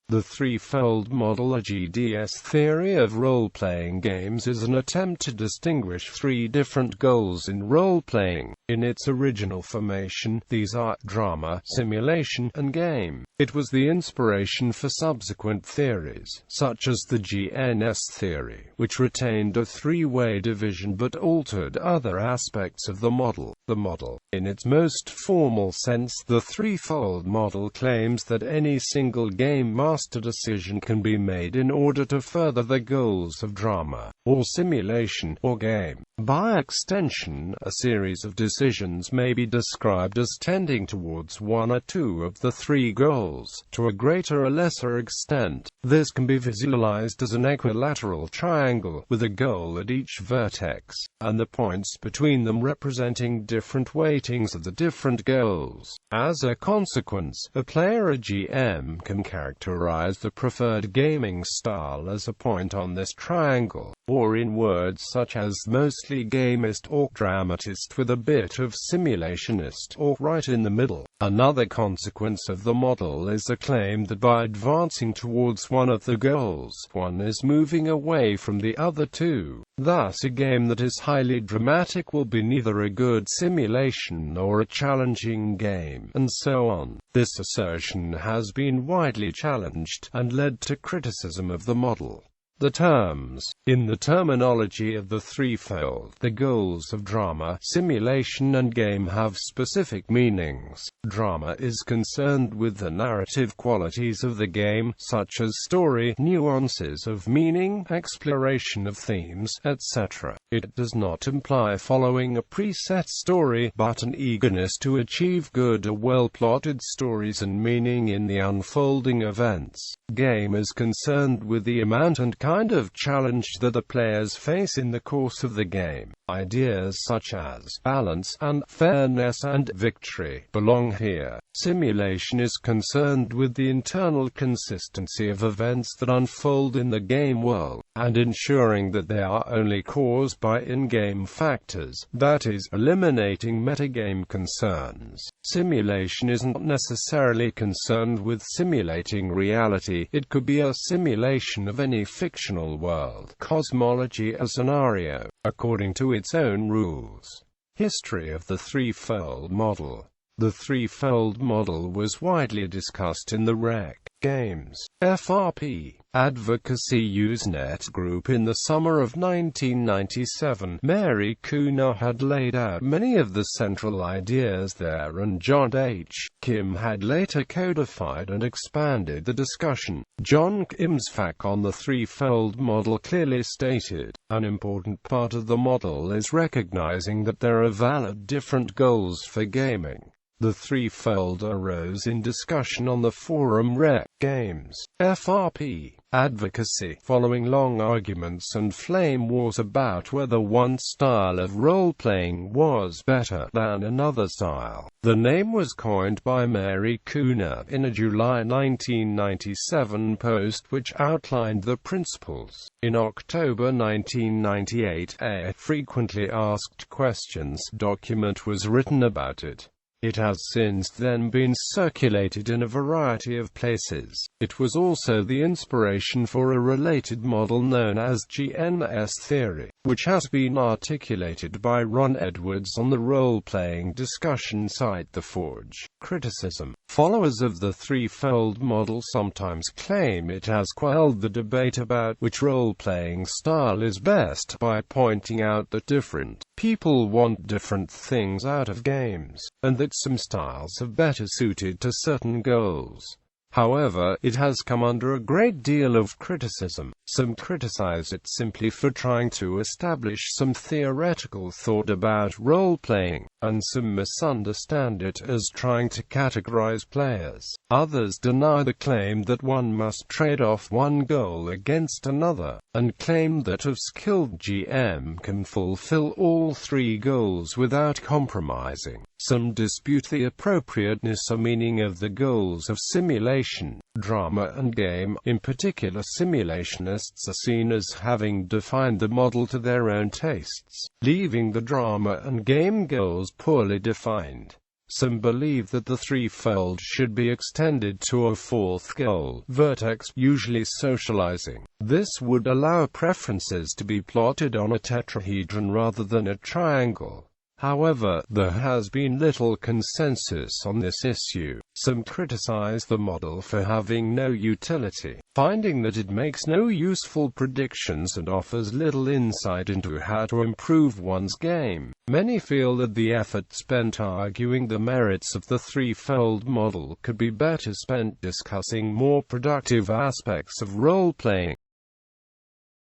The threefold model, a GNS theory of role-playing games, is an attempt to distinguish three different goals in role-playing. In its original formation, these are drama, simulation, and game. It was the inspiration for subsequent theories, such as the GNS theory, which retained a three-way division but altered other aspects of the model. The model, in its most formal sense, the threefold model, claims that any single game master decision can be made in order to further the goals of drama, or simulation, or game. By extension, a series of decisions may be described as tending towards one or two of the three goals, to a greater or lesser extent. This can be visualized as an equilateral triangle, with a goal at each vertex, and the points between them representing different weightings of the different goals. As a consequence, a player or GM can characterize the preferred gaming style as a point on this triangle, or in words such as mostly gamist or dramatist with a bit of simulationist, or right in the middle. Another consequence of the model is the claim that by advancing towards one of the goals, one is moving away from the other two. Thus, a game that is highly dramatic will be neither a good simulation nor a challenging game, and so on. This assertion has been widely challenged, and led to criticism of the model. The terms. In the terminology of the threefold, the goals of drama, simulation, and game have specific meanings. Drama is concerned with the narrative qualities of the game, such as story, nuances of meaning, exploration of themes, etc. It does not imply following a preset story, but an eagerness to achieve good or well-plotted stories and meaning in the unfolding events. Game is concerned with the amount and kind of challenge that the players face in the course of the game. Ideas such as balance and fairness and victory belong here. Simulation is concerned with the internal consistency of events that unfold in the game world, and ensuring that they are only caused by in-game factors, that is, eliminating metagame concerns. Simulation isn't necessarily concerned with simulating reality. It could be a simulation of any fictional world, cosmology, a scenario, according to its own rules. History of the threefold model. The threefold model was widely discussed in the Rec. Games, FRP, Advocacy Usenet group in the summer of 1997. Mary Kuhner had laid out many of the central ideas there, and John H. Kim had later codified and expanded the discussion. John Kim's fact on the threefold model clearly stated, an important part of the model is recognizing that there are valid different goals for gaming. The threefold arose in discussion on the forum Rec. Games, FRP, Advocacy, following long arguments and flame wars about whether one style of role-playing was better than another style. The name was coined by Mary Kuhner in a July 1997 post which outlined the principles. In October 1998, a frequently asked questions document was written about it. It has since then been circulated in a variety of places. It was also the inspiration for a related model known as GNS Theory, which has been articulated by Ron Edwards on the role-playing discussion site The Forge. Criticism. Followers of the threefold model sometimes claim it has quelled the debate about which role-playing style is best by pointing out that different people want different things out of games, and that some styles are better suited to certain goals. However, it has come under a great deal of criticism. Some criticize it simply for trying to establish some theoretical thought about role-playing, and some misunderstand it as trying to categorize players. Others deny the claim that one must trade off one goal against another, and claim that a skilled GM can fulfill all three goals without compromising. Some dispute the appropriateness or meaning of the goals of simulation, drama, and game. In particular, simulationists are seen as having defined the model to their own tastes, leaving the drama and game goals poorly defined. Some believe that the threefold should be extended to a fourth goal, vertex, usually socializing. This would allow preferences to be plotted on a tetrahedron rather than a triangle. However, there has been little consensus on this issue. Some criticize the model for having no utility, finding that it makes no useful predictions and offers little insight into how to improve one's game. Many feel that the effort spent arguing the merits of the threefold model could be better spent discussing more productive aspects of role-playing.